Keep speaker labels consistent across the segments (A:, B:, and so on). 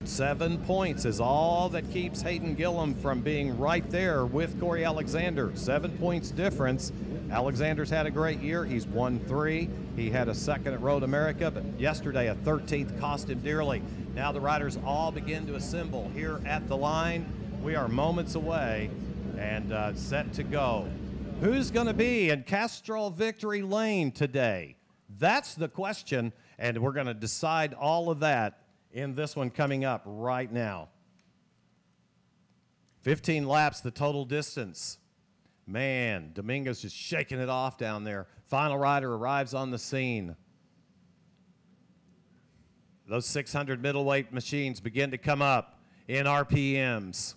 A: 7 points is all that keeps Hayden Gillum from being right there with Corey Alexander. 7 points difference. Alexander's had a great year. He's won 3. He had a second at Road America, but yesterday a 13th cost him dearly. Now the riders all begin to assemble here at the line. We are moments away and set to go. Who's going to be in Castrol Victory Lane today? That's the question, and we're going to decide all of that in this one coming up right now. 15 laps, the total distance. Man, Dominguez just shaking it off down there. Final rider arrives on the scene. Those 600 middleweight machines begin to come up in RPMs.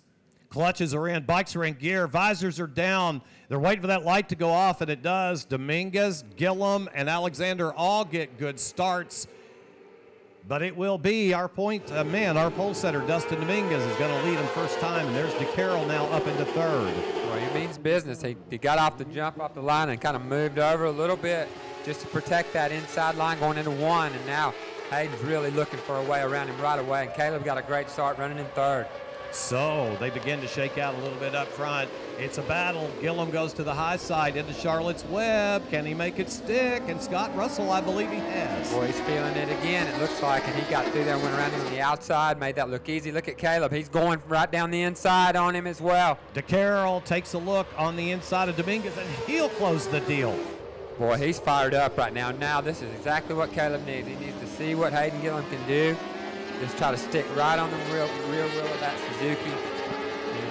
A: Clutches are in, bikes are in gear, visors are down. They're waiting for that light to go off, and it does. Dominguez, Gillum, and Alexander all get good starts. But it will be our point man, our pole setter, Dustin Dominguez, is going to lead him first time, and there's DeCarroll now up into third.
B: Well, he means business. He got off the jump off the line and kind of moved over a little bit just to protect that inside line going into 1, and now Hayden's really looking for a way around him right away, and Caleb got a great start running in third.
A: So they begin to shake out a little bit up front. It's a battle. Gillum goes to the high side into Charlotte's Web. Can he make it stick? And Scott Russell, I believe he has.
B: Boy, he's feeling it again, it looks like, and he got through there and went around him on the outside, made that look easy. Look at Caleb. He's going right down the inside on him as well.
A: DeCarroll takes a look on the inside of Dominguez, and he'll close the deal.
B: Boy, he's fired up right now. Now this is exactly what Caleb needs. He needs to see what Hayden Gillum can do. Just try to stick right on the rear wheel of that Suzuki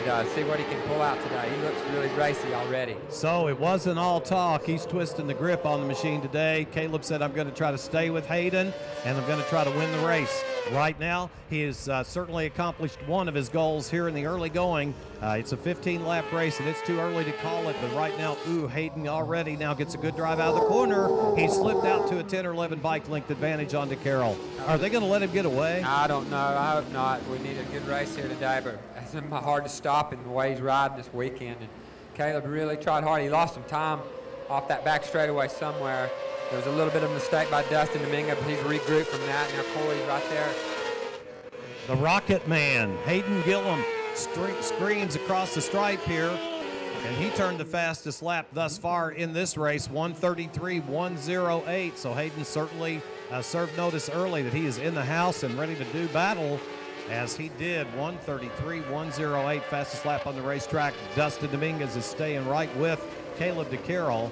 B: and see what he can pull out today. He looks really racy already.
A: So it wasn't all talk. He's twisting the grip on the machine today. Caleb said, I'm going to try to stay with Hayden, and I'm going to try to win the race. Right now, he has certainly accomplished one of his goals here in the early going. It's a 15-lap race, and it's too early to call it, but right now, Hayden already now gets a good drive out of the corner. He slipped out to a 10 or 11 bike length advantage on DeCarroll. Are they going to let him get away?
B: I don't know. I hope not. We need a good race here today, but it's hard to stop him the way he's riding this weekend. And Caleb really tried hard. He lost some time off that back straightaway somewhere. There was a little bit of a mistake by Dustin Dominguez, but he's regrouped from that. Now Corey's right there.
A: The Rocket Man, Hayden Gillum, screams across the stripe here, and he turned the fastest lap thus far in this race, 1:33.108. So Hayden certainly served notice early that he is in the house and ready to do battle, as he did. 1:33.108, fastest lap on the racetrack. Dustin Dominguez is staying right with Caleb DeCarroll.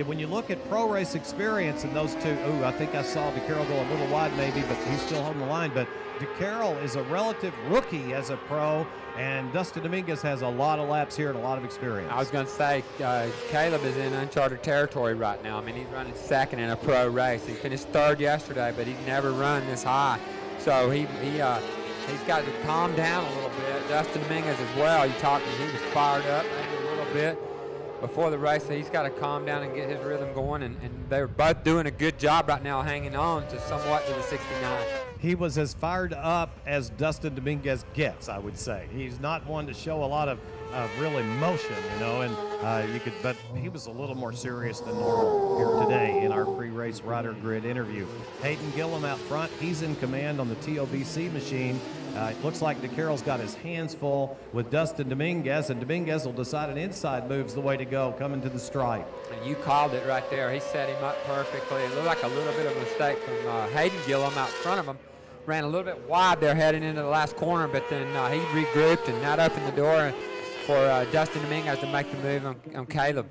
A: When you look at pro race experience in those two, I think I saw DeCarroll go a little wide maybe, but he's still holding the line. But DeCarroll is a relative rookie as a pro, and Dustin Dominguez has a lot of laps here and a lot of experience.
B: I was going to say, Caleb is in uncharted territory right now. I mean, he's running second in a pro race. He finished third yesterday, but he'd never run this high. So he's got to calm down a little bit. Dustin Dominguez as well. You talked to him, he was fired up maybe a little bit before the race, so he's got to calm down and get his rhythm going, and they're both doing a good job right now hanging on to somewhat to the 69.
A: He was as fired up as Dustin Dominguez gets, I would say. He's not one to show a lot of real emotion, and but he was a little more serious than normal here today in our pre-race rider grid interview. Hayden Gillum out front, he's in command on the TOBC machine. It looks like DeCarroll's got his hands full with Dustin Dominguez, and Dominguez will decide an inside move's the way to go coming to the stripe.
B: And you called it right there. He set him up perfectly. It looked like a little bit of a mistake from Hayden Gillum out front of him. Ran a little bit wide there heading into the last corner, but then he regrouped, and that opened the door for Dustin Dominguez to make the move on Caleb.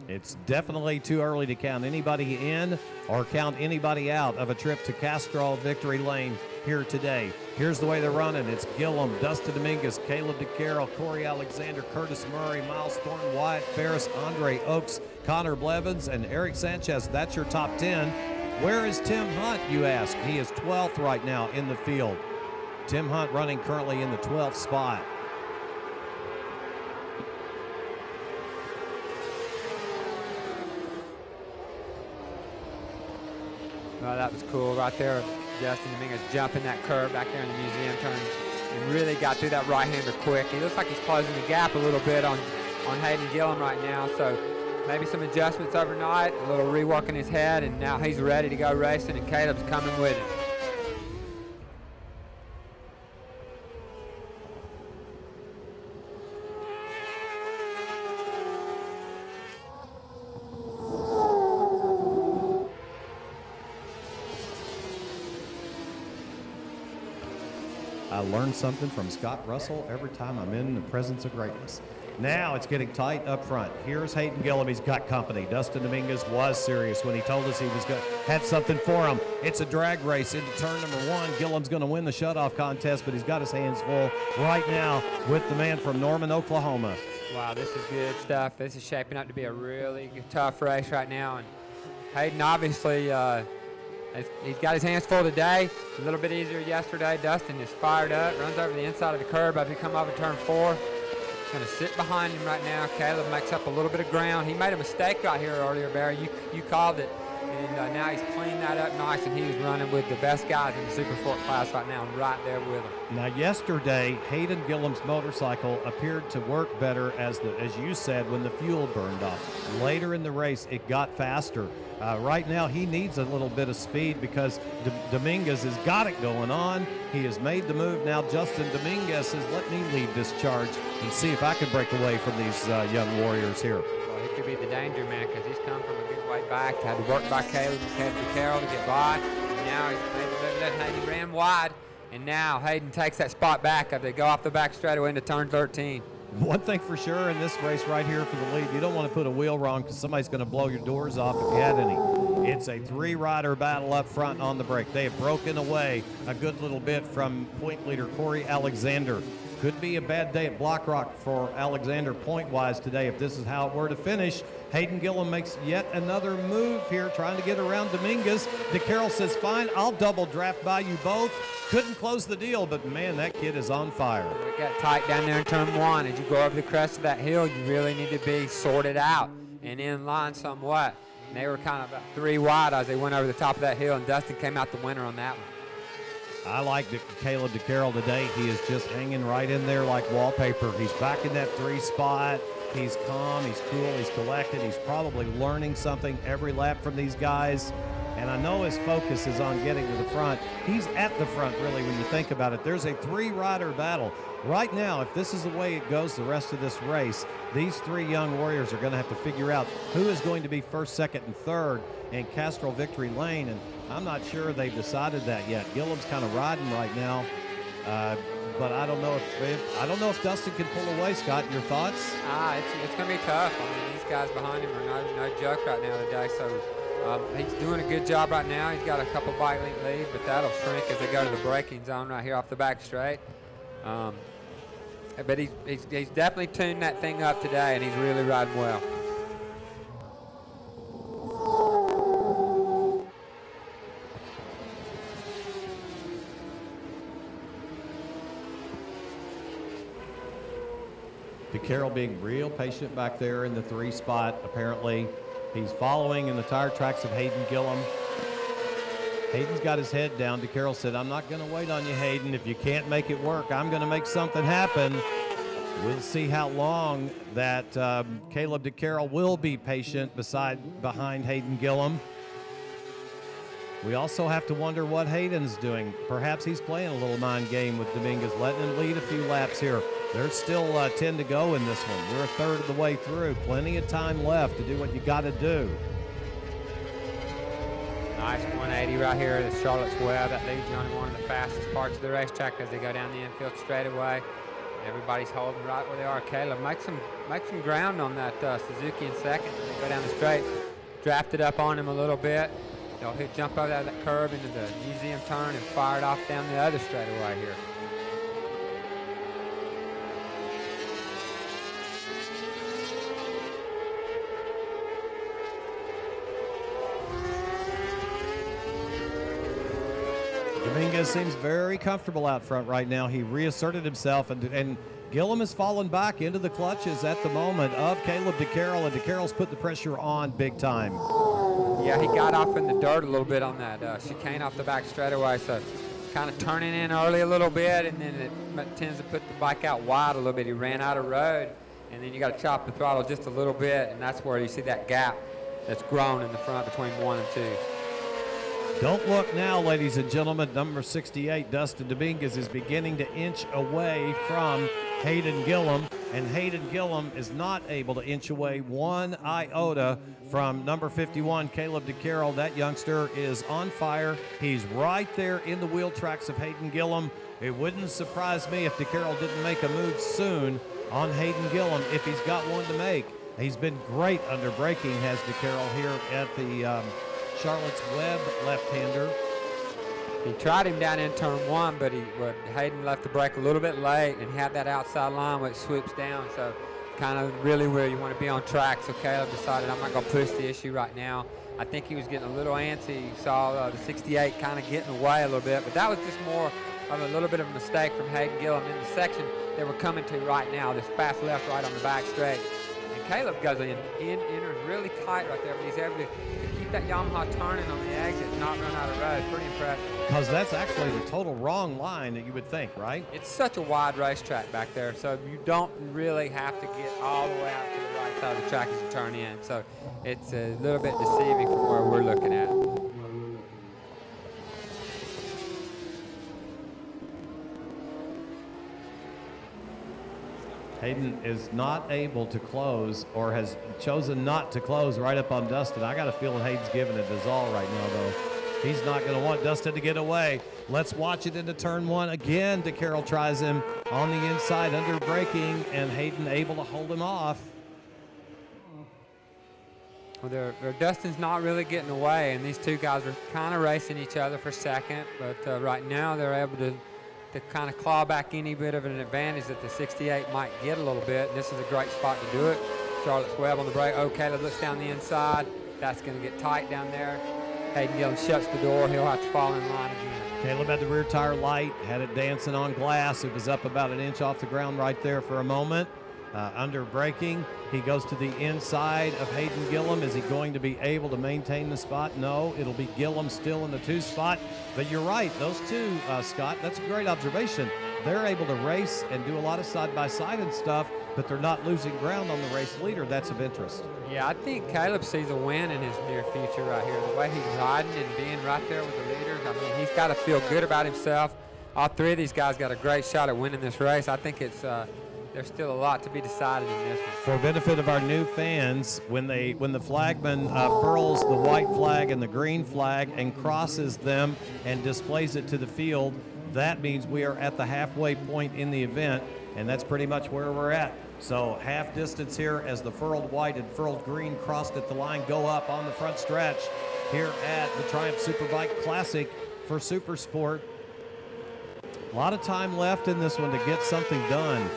A: It's definitely too early to count anybody in or count anybody out of a trip to Castrol Victory Lane here today. Here's the way they're running. It's Gillum, Dustin Dominguez, Caleb DeCarroll, Corey Alexander, Curtis Murray, Miles Thornton, Wyatt Ferris, Andre Oakes, Connor Blevins, and Eric Sanchez. That's your top 10. Where is Tim Hunt, you ask? He is 12th right now in the field. Tim Hunt running currently in the 12th spot.
B: Well, that was cool right there. Dustin Dominguez jumping that curve back there in the museum turn and really got through that right-hander quick. He looks like he's closing the gap a little bit on Hayden Gillum right now, so maybe some adjustments overnight, a little rework in his head, and now he's ready to go racing, and Caleb's coming with him.
A: I learn something from Scott Russell every time I'm in the presence of greatness. Now it's getting tight up front. Here's Hayden Gillum. He's got company. Dustin Dominguez was serious when he told us he was had something for him. It's a drag race into turn number 1. Gillum's going to win the shutoff contest, but he's got his hands full right now with the man from Norman, Oklahoma.
B: Wow, this is good stuff. This is shaping up to be a really tough race right now. And Hayden obviously, he's got his hands full today. A little bit easier yesterday. Dustin is fired up, runs over the inside of the curb as we come over turn 4. Going to sit behind him right now. Caleb makes up a little bit of ground. He made a mistake right here earlier, Barry. You called it, and now he's cleaned that up nice, and he was running with the best guys in the SuperSport class right now, and right there with him.
A: Now, yesterday, Hayden Gillum's motorcycle appeared to work better, as you said, when the fuel burned off. Later in the race, it got faster. Right now, he needs a little bit of speed because Dominguez has got it going on. He has made the move. Now, Justin Dominguez says, let me lead this charge and see if I can break away from these young warriors here.
B: Well, he could be the danger man because he's come from a good way back. Had to work by Caleb and Carroll to get by. And now he's made the left. He ran wide. And now Hayden takes that spot back as they go off the back straightaway into turn 13.
A: One thing for sure in this race right here for the lead, you don't want to put a wheel wrong because somebody's going to blow your doors off if you had any. It's a 3-rider battle up front on the break. They have broken away a good little bit from point leader Corey Alexander. Could be a bad day at Block Rock for Alexander point-wise today if this is how it were to finish. Hayden Gillum makes yet another move here, trying to get around Dominguez. DeCarroll says, fine, I'll double draft by you both. Couldn't close the deal, but man, that kid is on fire.
B: It got tight down there in turn 1. As you go over the crest of that hill, you really need to be sorted out and in line somewhat. And they were kind of about 3 wide as they went over the top of that hill, and Dustin came out the winner on that one.
A: I like Caleb DeCarroll today. He is just hanging right in there like wallpaper. He's back in that 3 spot. He's calm, he's cool, he's collected. He's probably learning something every lap from these guys. And I know his focus is on getting to the front. He's at the front, really, when you think about it. There's a 3-rider battle. Right now, if this is the way it goes the rest of this race, these 3 young warriors are going to have to figure out who is going to be first, second, and third in Castrol Victory Lane. And I'm not sure they've decided that yet. Gillum's kind of riding right now. But I don't know if Dustin can pull away. Scott, your thoughts?
B: It's going to be tough. I mean, these guys behind him are no joke right now today. So he's doing a good job right now. He's got a couple bike length lead, but that'll shrink as they go to the braking zone right here off the back straight. But he's definitely tuned that thing up today, and he's really riding well.
A: DeCarroll being real patient back there in the 3 spot. Apparently, he's following in the tire tracks of Hayden Gillum. Hayden's got his head down. DeCarroll said, I'm not going to wait on you, Hayden. If you can't make it work, I'm going to make something happen. We'll see how long that Caleb DeCarroll will be patient behind Hayden Gillum. We also have to wonder what Hayden's doing. Perhaps he's playing a little mind game with Dominguez, letting him lead a few laps here. There's still 10 to go in this one. We're a third of the way through. Plenty of time left to do what you got to do.
B: Nice 180 right here at Charlotte's Web. That leads you on one of the fastest parts of the racetrack as they go down the infield straightaway. Everybody's holding right where they are. Caleb, make some ground on that Suzuki in second. They go down the straight, drafted up on him a little bit. They'll jump over that curve into the museum turn and fire it off down the other straightaway here.
A: Dominguez seems very comfortable out front right now. He reasserted himself, and Gillum has fallen back into the clutches at the moment of Caleb DeCarroll, and DeCarroll's put the pressure on big time.
B: Yeah, he got off in the dirt a little bit on that chicane off the back straightaway, so kind of turning in early a little bit, and then it tends to put the bike out wide a little bit. He ran out of road, and then you got to chop the throttle just a little bit, and that's where you see that gap that's grown in the front between 1 and 2.
A: Don't look now, ladies and gentlemen. Number 68, Dustin Dominguez, is beginning to inch away from Hayden Gillum, and Hayden Gillum is not able to inch away one iota from number 51, Caleb DeCarroll. That youngster is on fire. He's right there in the wheel tracks of Hayden Gillum. It wouldn't surprise me if DeCarroll didn't make a move soon on Hayden Gillum if he's got one to make. He's been great under braking, has DeCarroll here at the Charlotte's Web left-hander.
B: He tried him down in turn 1, but Hayden left the brake a little bit late and had that outside line which swoops down, so kind of really where you want to be on track. So Caleb decided, I'm not going to push the issue right now. I think he was getting a little antsy. He saw the 68 kind of getting away a little bit, but that was just more of a little bit of a mistake from Hayden Gillum in the section that we're coming to right now, this fast left right on the back straight. And Caleb goes in really tight right there, but he's able to keep that Yamaha turning on the exit and not run out of road. Pretty impressive.
A: Because that's actually the total wrong line that you would think, right?
B: It's such a wide racetrack back there, so you don't really have to get all the way out to the right side of the track as you turn in. So it's a little bit deceiving from where we're looking at.
A: Hayden is not able to close, or has chosen not to close right up on Dustin. I got a feeling Hayden's giving it his all right now, though. He's not going to want Dustin to get away. Let's watch it into turn 1. Again, DeCarroll tries him on the inside under braking, and Hayden able to hold him off.
B: Well, Dustin's not really getting away, and these two guys are kind of racing each other for second, but right now they're able to kind of claw back any bit of an advantage that the 68 might get a little bit, and this is a great spot to do it. Charlotte's Web on the brake. Oh, Caleb looks down the inside. That's going to get tight down there. Hayden Gillum shuts the door. He'll have to fall in line again.
A: Caleb had the rear tire light, had it dancing on glass. It was up about an inch off the ground right there for a moment. Under braking, he goes to the inside of Hayden Gillum. Is he going to be able to maintain the spot? No, it'll be Gillum still in the 2 spot. But you're right, those two, Scott, that's a great observation. They're able to race and do a lot of side-by-side and stuff, but they're not losing ground on the race leader. That's of interest.
B: Yeah, I think Caleb sees a win in his near future right here. The way he's riding and being right there with the leaders, I mean, he's got to feel good about himself. All 3 of these guys got a great shot at winning this race. I think it's there's still a lot to be decided in this one.
A: For benefit of our new fans, when the flagman furls the white flag and the green flag and crosses them and displays it to the field, that means we are at the halfway point in the event, and that's pretty much where we're at. So half distance here as the furled white and furled green crossed at the line go up on the front stretch here at the Triumph SuperBike Classic for SuperSport. A lot of time left in this one to get something done.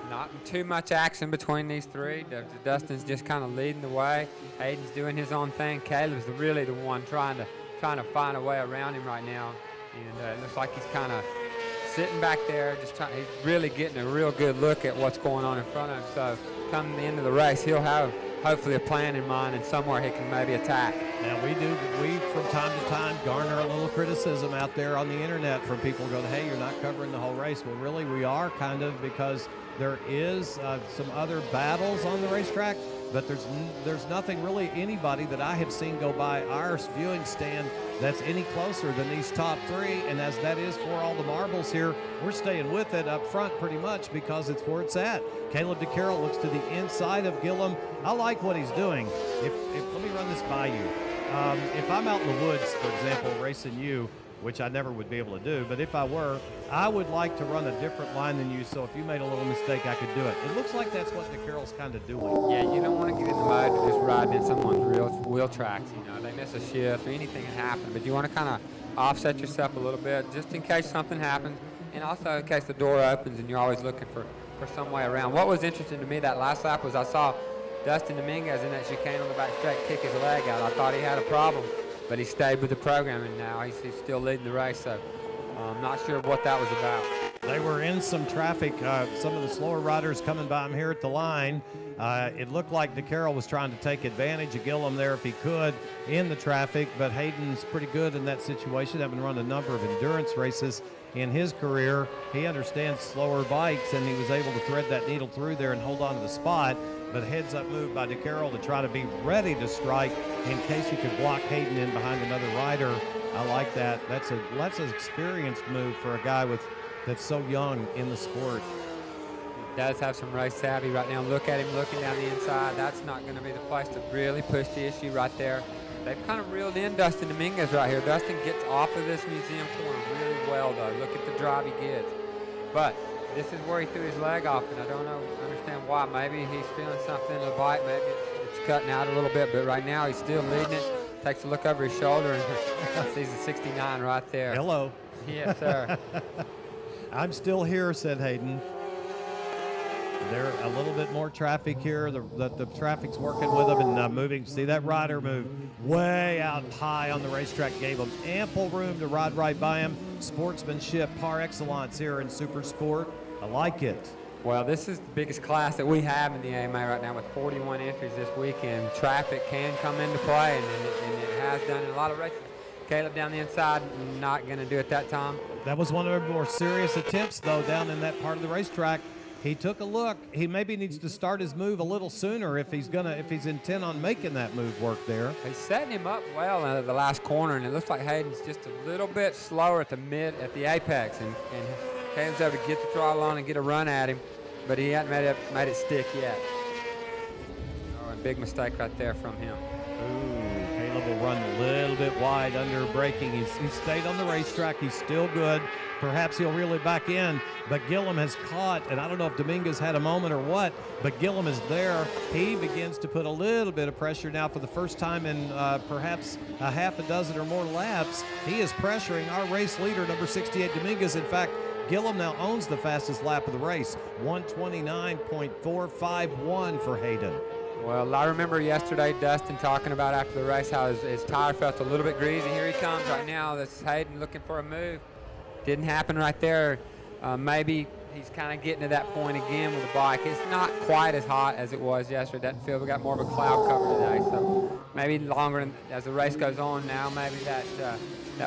B: Not too much action between these 3. Dustin's just kind of leading the way. Hayden's doing his own thing. Caleb's really the one trying to find a way around him right now. And it looks like he's kind of sitting back there, he's really getting a real good look at what's going on in front of him. So come the end of the race, he'll have hopefully a plan in mind and somewhere he can maybe attack.
A: Now we from time to time garner a little criticism out there on the internet from people going, hey, you're not covering the whole race. Well, really we are kind of, because there is some other battles on the racetrack, but there's nothing really anybody that I have seen go by our viewing stand that's any closer than these top 3, and as that is for all the marbles here, we're staying with it up front pretty much because it's where it's at. Caleb DeCarroll looks to the inside of Gillum. I like what he's doing. Let me run this by you. If I'm out in the woods, for example, racing you, which I never would be able to do, but if I were, I would like to run a different line than you, so if you made a little mistake, I could do it. It looks like that's what DeCarroll's kind of doing.
B: Yeah, you don't want to get in the mode of just riding in someone's wheel tracks. You know, they miss a shift or anything can happen, but you want to kind of offset yourself a little bit just in case something happens, and also in case the door opens and you're always looking for some way around. What was interesting to me that last lap was I saw Dustin Dominguez in that chicane on the back straight kick his leg out. I thought he had a problem, but he stayed with the program, and now he's still leading the race, so I'm not sure what that was about.
A: They were in some traffic, some of the slower riders coming by him here at the line. It looked like DeCarroll was trying to take advantage of Gillum there if he could in the traffic, but Hayden's pretty good in that situation, having run a number of endurance races in his career. He understands slower bikes, and he was able to thread that needle through there and hold on to the spot. but heads-up move by DeCarroll to try to be ready to strike in case he could block Hayden in behind another rider. I like that. That's an experienced move for a guy that's so young in the sport.
B: He does have some race savvy right now. Look at him looking down the inside. That's not going to be the place to really push the issue right there. They've kind of reeled in Dustin Dominguez right here. Dustin gets off of this museum corner really well, though. Look at the drive he gets. But this is where he threw his leg off, and I don't understand why. Maybe he's feeling something in the bike. Maybe it's cutting out a little bit, but right now he's still leading it. Takes a look over his shoulder and sees a 69 right there.
A: Hello.
B: Yes, sir.
A: I'm still here, said Hayden. There a little bit more traffic here. The traffic's working with them and moving. See that rider move way out high on the racetrack. Gave him ample room to ride right by him. Sportsmanship par excellence here in Super Sport. I like it.
B: Well, this is the biggest class that we have in the AMA right now with 41 entries this weekend. Traffic can come into play, and it has done in a lot of races. Caleb down the inside, not going to do it that time.
A: That was one of our more serious attempts, though, down in that part of the racetrack. He took a look. He maybe needs to start his move a little sooner if he's intent on making that move work there.
B: He's setting him up well at the last corner, and it looks like Hayden's just a little bit slower at the apex, and Caleb's able to get the throttle on and get a run at him, but he hasn't made it stick yet. Oh, a big mistake right there from him.
A: Ooh, Caleb will run a little bit wide under braking. He's stayed on the racetrack. He's still good. Perhaps he'll reel it back in, but Gillum has caught, and I don't know if Dominguez had a moment or what, but Gillum is there. He begins to put a little bit of pressure now for the first time in perhaps a half a dozen or more laps. He is pressuring our race leader, number 68, Dominguez. In fact, Gillum now owns the fastest lap of the race, 129.451 for Hayden.
B: Well, I remember yesterday Dustin talking about after the race how his tire felt a little bit greasy. Here he comes right now. That's Hayden looking for a move. Didn't happen right there. Maybe he's kind of getting to that point again with the bike. It's not quite as hot as it was yesterday. Doesn't feel we got more of a cloud cover today. So maybe longer as the race goes on now, maybe that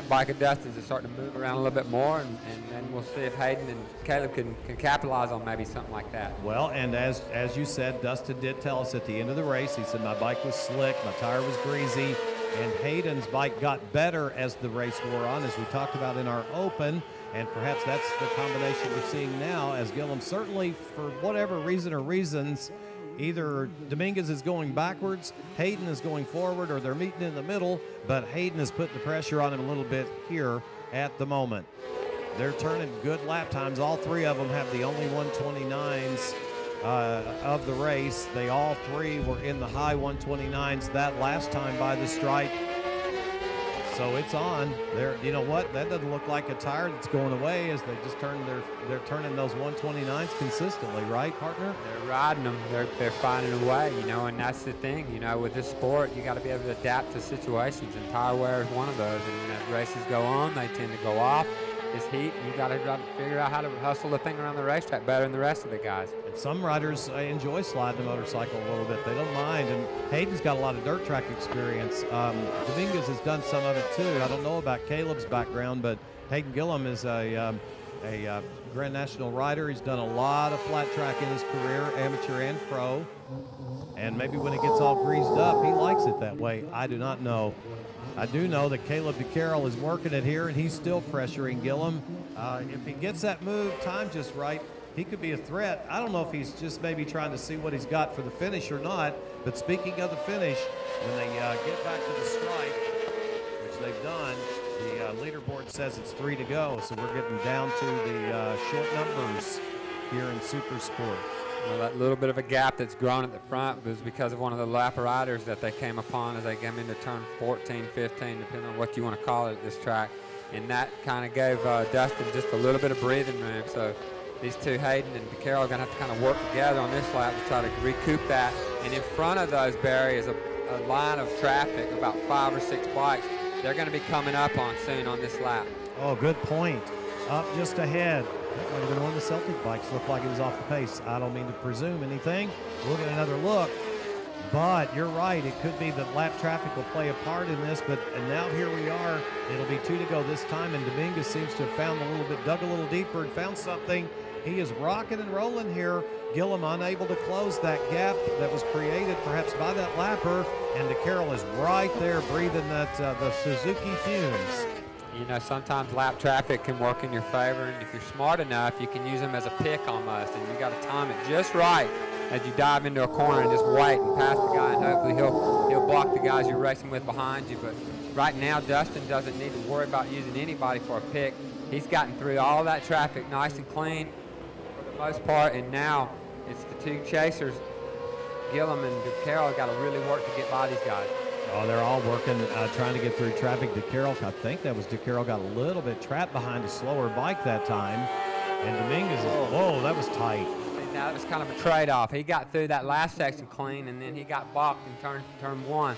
B: bike of Dustin's is starting to move around a little bit more, and then we'll see if Hayden and Caleb can capitalize on maybe something like that.
A: Well, and as you said, Dustin did tell us at the end of the race, he said my bike was slick, my tire was greasy, and Hayden's bike got better as the race wore on, as we talked about in our open, and perhaps that's the combination we're seeing now, as Gillum certainly, for whatever reason or reasons, either Dominguez is going backwards, Hayden is going forward, or they're meeting in the middle, but Hayden is putting the pressure on him a little bit here at the moment. They're turning good lap times. All three of them have the only 129s of the race. They all three were in the high 129s that last time by the stripe. So it's on. You know what? That doesn't look like a tire that's going away, as they just they're turning those 129s consistently, right, partner?
B: They're riding them. They're finding a way, you know, and that's the thing, you know, with this sport, you got to be able to adapt to situations, and tire wear is one of those. And as races go on, they tend to go off. This heat, you got to figure out how to hustle the thing around the racetrack better than the rest of the guys.
A: And some riders enjoy sliding the motorcycle a little bit. They don't mind, and Hayden's got a lot of dirt track experience. Dominguez has done some of it too. I don't know about Caleb's background, but Hayden Gillum is a Grand National rider. He's done a lot of flat track in his career, amateur and pro. And maybe when it gets all greased up, he likes it that way. I do not know. I do know that Caleb DeCarroll is working it here, and he's still pressuring Gillum. If he gets that move timed just right, he could be a threat. I don't know if he's just maybe trying to see what he's got for the finish or not, but speaking of the finish, when they get back to the stripe, which they've done, the leaderboard says it's 3 to go, so we're getting down to the short numbers here in Super Sport.
B: Well, that little bit of a gap that's grown at the front was because of one of the lap riders that they came upon as they came into turn 14, 15, depending on what you want to call it at this track. And that kind of gave Dustin just a little bit of breathing room. So these two, Hayden and DeCarroll, are going to have to kind of work together on this lap to try to recoup that. And in front of those, Barry, is a line of traffic, about 5 or 6 bikes. They're going to be coming up on soon on this lap.
A: Oh, good point. Up just ahead. That might have been one of the Celtic bikes. Looked like it was off the pace. I don't mean to presume anything. We'll get another look. But you're right. It could be that lap traffic will play a part in this. And now here we are. It'll be 2 to go this time. And Dominguez seems to have found dug a little deeper and found something. he is rocking and rolling here. Gillum unable to close that gap that was created perhaps by that lapper, and DeCarroll is right there breathing that the Suzuki fumes.
B: You know, sometimes lap traffic can work in your favor, and if you're smart enough, you can use them as a pick almost, and you got to time it just right as you dive into a corner and just wait and pass the guy, and hopefully he'll block the guys you're racing with behind you. But right now, Dustin doesn't need to worry about using anybody for a pick. He's gotten through all that traffic nice and clean for the most part, and now it's the two chasers. Gillum and DeCarroll got to really work to get by these guys.
A: Oh, they're all working, trying to get through traffic. DeCarroll, I think that was DeCarroll, got a little bit trapped behind a slower bike that time. And Dominguez is, whoa, that was tight.
B: Now that was kind of a trade-off. He got through that last section clean, and then he got balked in turn one.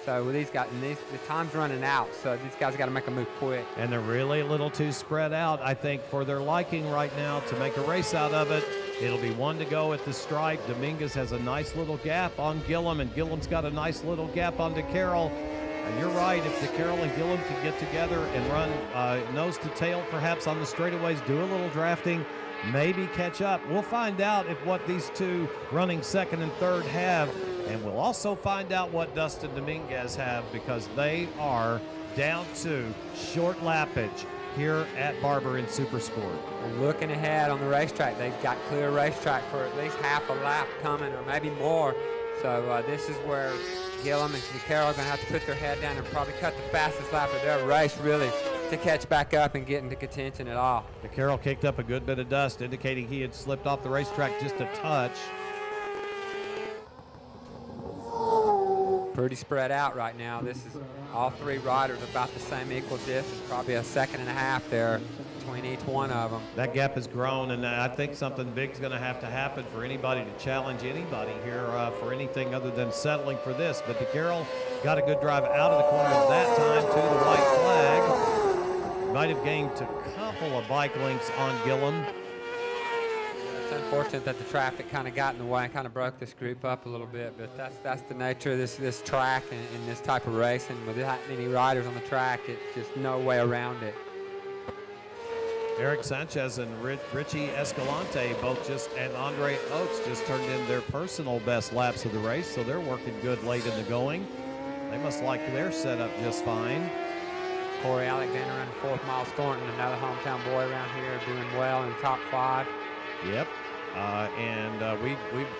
B: So with these guys, and the time's running out, so these guys got to make a move quick.
A: And they're really a little too spread out, I think, for their liking right now to make a race out of it. It'll be one to go at the stripe. Dominguez has a nice little gap on Gillum, and Gillum's got a nice little gap on DeCarroll. You're right, if DeCarroll and Gillum can get together and run nose to tail perhaps on the straightaways, do a little drafting, maybe catch up. We'll find out if what these two running second and third have, and we'll also find out what Dustin Dominguez have, because they are down to short lappage here at Barber in SuperSport.
B: Looking ahead on the racetrack, they've got clear racetrack for at least half a lap coming, or maybe more. So this is where Gillum and DeCarroll are going to have to put their head down and probably cut the fastest lap of their race, really, to catch back up and get into contention at all.
A: DeCarroll kicked up a good bit of dust, indicating he had slipped off the racetrack just a touch.
B: Pretty spread out right now. This is all three riders about the same equal distance, probably a second and a half there between each one of them.
A: That gap has grown, and I think something big's going to happen for anybody to challenge anybody here for anything other than settling for this. But DeCarroll got a good drive out of the corner that time to the white flag. Might have gained a couple of bike lengths on Gillum.
B: It's unfortunate that the traffic kind of got in the way and kind of broke this group up a little bit, but that's the nature of this track and this type of racing. With that many riders on the track, it's just no way around it.
A: Eric Sanchez and Richie Escalante and Andre Oates just turned in their personal best laps of the race, so they're working good late in the going. They must like their setup just fine.
B: Corey Alexander in the 4th Miles Thornton, another hometown boy around here, doing well in the top 5.
A: Yep. We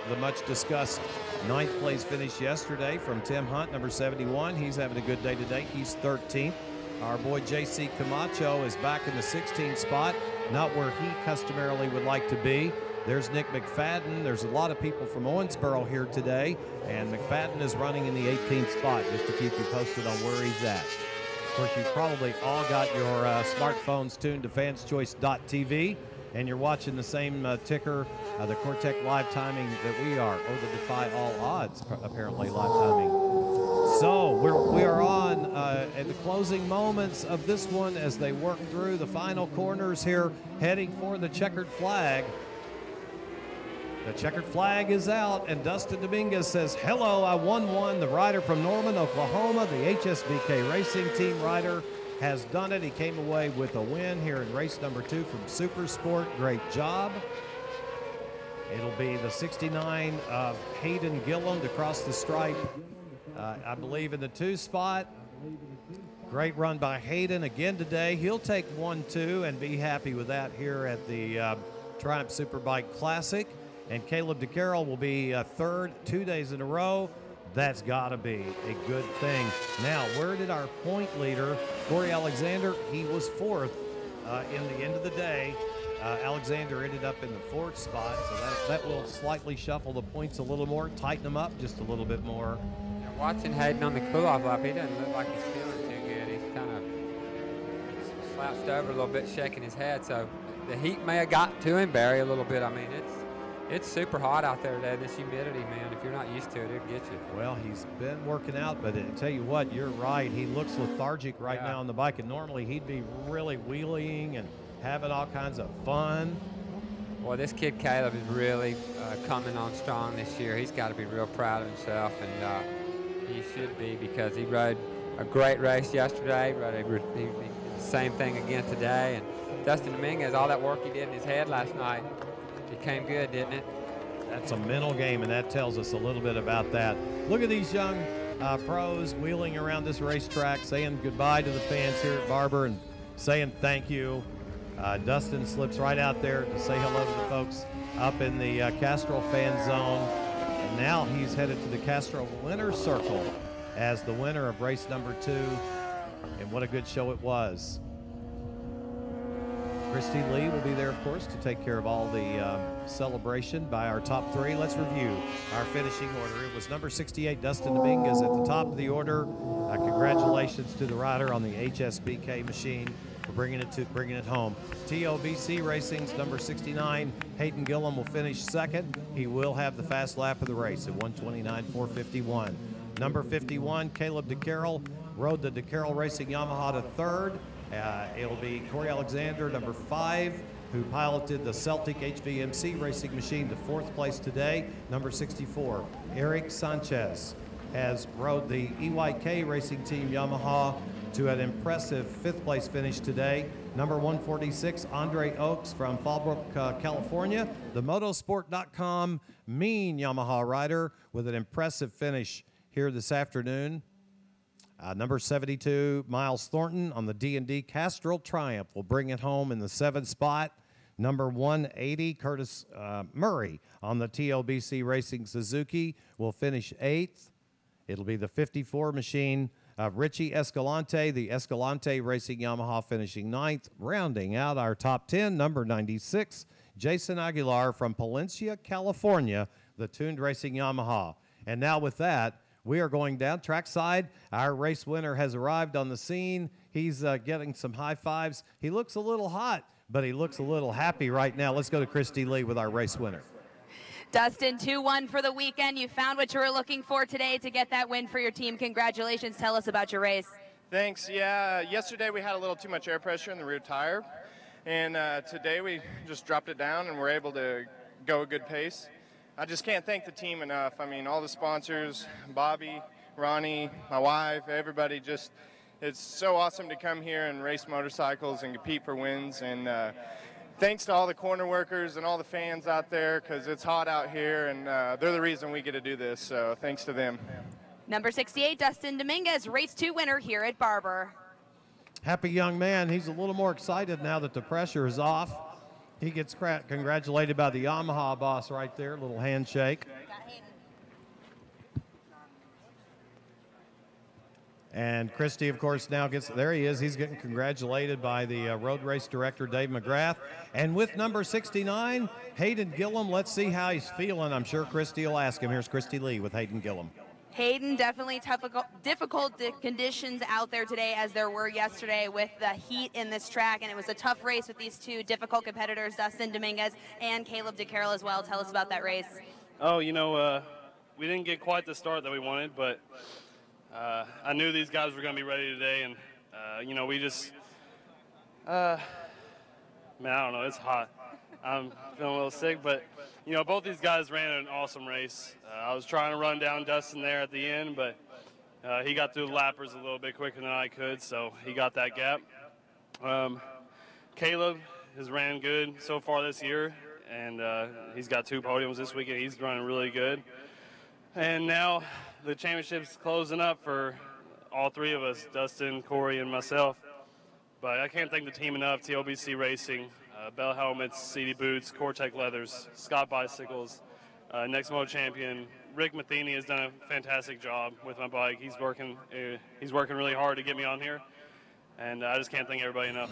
A: the much discussed 9th place finish yesterday from Tim Hunt, number 71. He's having a good day today. He's 13th. Our boy J.C. Camacho is back in the 16th spot, not where he customarily would like to be. There's Nick McFadden. There's a lot of people from Owensboro here today, and McFadden is running in the 18th spot, just to keep you posted on where he's at. Of course, you've probably all got your smartphones tuned to fanschoice.tv, and you're watching the same ticker, the Cortec live timing that we are, or the Defy All Odds, apparently, live timing. So we are on at the closing moments of this one as they work through the final corners here, heading for the checkered flag. The checkered flag is out, and Dustin Dominguez says, "Hello, I won one." The rider from Norman, Oklahoma, the HSBK Racing Team rider, has done it. He came away with a win here in race number 2 from SuperSport. Great job. It'll be the 69 of Hayden Gilland across the stripe, I believe in the 2 spot. Great run by Hayden again today. He'll take 1-2 and be happy with that here at the Triumph SuperBike Classic. And Caleb DeCarroll will be 3rd 2 days in a row. That's got to be a good thing. Now, where did our point leader, Corey Alexander, he was 4th in the end of the day. Alexander ended up in the 4th spot, so that will slightly shuffle the points a little more, tighten them up just a little bit more.
B: Now, watching Hayden on the cool-off lap, he doesn't look like he's feeling too good. He's kind of slouched over a little bit, shaking his head. So the heat may have got to him, Barry, a little bit. I mean, it's super hot out there today. This humidity, man, if you're not used to it, it'll get you.
A: Well, he's been working out, but I tell you what, you're right. He looks lethargic right now on the bike, and normally he'd be really wheeling and having all kinds of fun.
B: Well, this kid Caleb is really coming on strong this year. He's got to be real proud of himself, and he should be, because he rode a great race yesterday. He did the same thing again today. And Dustin Dominguez, all that work he did in his head last night, It came good, didn't it?
A: That's a mental game, and that tells us a little bit about that. Look at these young pros wheeling around this racetrack, saying goodbye to the fans here at Barber and saying thank you. Dustin slips right out there to say hello to the folks up in the Castrol fan zone. And now he's headed to the Castrol winner's circle as the winner of race number 2. And what a good show it was. Christy Lee will be there, of course, to take care of all the celebration by our top 3. Let's review our finishing order. It was number 68, Dustin Dominguez, at the top of the order. Congratulations to the rider on the HSBK machine for bringing it home. TOBC Racing's number 69, Hayden Gillum, will finish second. He will have the fast lap of the race at 1:29.451. Number 51, Caleb DeCarroll, rode the DeCarroll Racing Yamaha to third. It'll be Corey Alexander, number 5, who piloted the Celtic HVMC racing machine to 4th place today. Number 64, Eric Sanchez, has rode the EYK racing team Yamaha to an impressive 5th place finish today. Number 146, Andre Oaks from Fallbrook, California, the motorsport.com mean Yamaha rider with an impressive finish here this afternoon. Number 72, Miles Thornton on the D&D Castrol Triumph will bring it home in the 7th spot. Number 180, Curtis Murray on the TOBC Racing Suzuki will finish 8th. It'll be the 54 machine of Richie Escalante, the Escalante Racing Yamaha, finishing 9th. Rounding out our top 10, number 96, Jason Aguilar from Palencia, California, the tuned racing Yamaha. And now with that, we are going down trackside. Our race winner has arrived on the scene. He's getting some high fives. He looks a little hot, but he looks a little happy right now. Let's go to Christy Lee with our race winner.
C: Dustin, 2-1 for the weekend. You found what you were looking for today to get that win for your team. Congratulations. Tell us about your race.
D: Thanks. Yeah, yesterday we had a little too much air pressure in the rear tire, and today we just dropped it down and we're able to go a good pace. I just can't thank the team enough. I mean, all the sponsors, Bobby, Ronnie, my wife, everybody, just, it's so awesome to come here and race motorcycles and compete for wins. And thanks to all the corner workers and all the fans out there, because it's hot out here, and they're the reason we get to do this, so thanks to them.
C: Number 68, Dustin Dominguez, race 2 winner here at Barber.
A: Happy young man. He's a little more excited now that the pressure is off. He gets congratulated by the Yamaha boss right there, little handshake. And Christy, of course, now gets, there he is. He's getting congratulated by the road race director, Dave McGrath. And with number 69, Hayden Gillum, let's see how he's feeling. I'm sure Christy will ask him. Here's Christy Lee with Hayden Gillum.
C: Hayden, definitely difficult conditions out there today, as there were yesterday with the heat in this track, and it was a tough race with these two difficult competitors, Dustin Dominguez and Caleb DeCarroll as well. Tell us about that race.
E: Oh, you know, we didn't get quite the start that we wanted, but I knew these guys were going to be ready today, and, you know, we just, man, I don't know, it's hot. I'm feeling a little sick, but, you know, both these guys ran an awesome race. I was trying to run down Dustin there at the end, but he got through the lappers a little bit quicker than I could, so he got that gap. Caleb has ran good so far this year, and he's got 2 podiums this weekend. He's running really good. And now the championship's closing up for all 3 of us, Dustin, Corey, and myself. But I can't thank the team enough, TOBC Racing, Bell Helmets, CD Boots, Cortec Leathers, Scott Bicycles, Next Mo Champion. Rick Matheny has done a fantastic job with my bike. He's working really hard to get me on here, and I just can't thank everybody enough.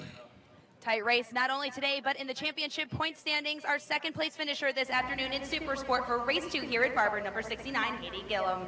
C: Tight race, not only today, but in the championship point standings. Our 2nd place finisher this afternoon in SuperSport for race 2 here at Barber, number 69, Hayden Gillum.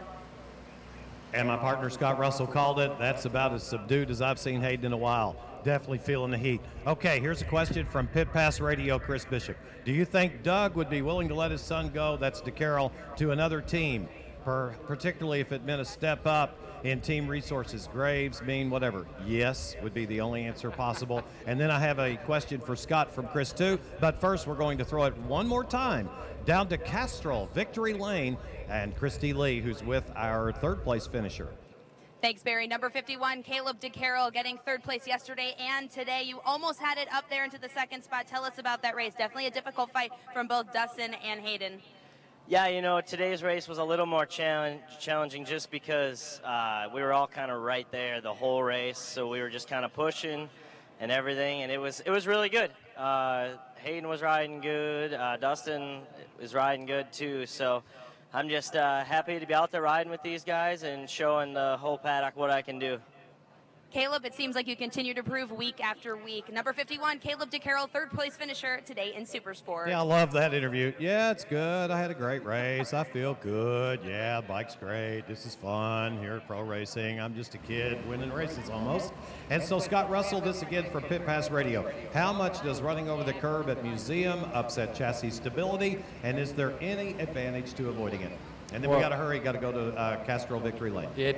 A: And my partner Scott Russell called it. That's about as subdued as I've seen Hayden in a while. Definitely feeling the heat. Okay, here's a question from Pit Pass Radio, Chris Bishop. Do you think Doug would be willing to let his son go, that's DeCarroll, to another team, particularly if it meant a step up in team resources, Graves, Mean, whatever? Yes, would be the only answer possible. And then I have a question for Scott from Chris too. But first, we're going to throw it one more time down to Castrol, Victory Lane, and Christy Lee, who's with our 3rd place finisher.
C: Thanks, Barry. Number 51, Caleb DeCarroll, getting third place yesterday and today. You almost had it up there into the second spot. Tell us about that race. Definitely a difficult fight from both Dustin and Hayden.
F: Yeah, you know, today's race was a little more challenging just because we were all kind of right there the whole race, so we were just kind of pushing and everything, and it was really good. Hayden was riding good, Dustin was riding good too, so I'm just happy to be out there riding with these guys and showing the whole paddock what I can do.
C: Caleb, it seems like you continue to prove week after week. Number 51, Caleb DeCarroll, third place finisher today in SuperSport.
A: Yeah, I love that interview. Yeah, it's good. I had a great race. I feel good. Yeah, the bike's great. This is fun here at Pro Racing. I'm just a kid winning races almost. And so Scott Russell, this again for Pit Pass Radio. How much does running over the curb at Museum upset chassis stability, and is there any advantage to avoiding it? And then we got to hurry, got to go to Castro Victory Lane.
B: It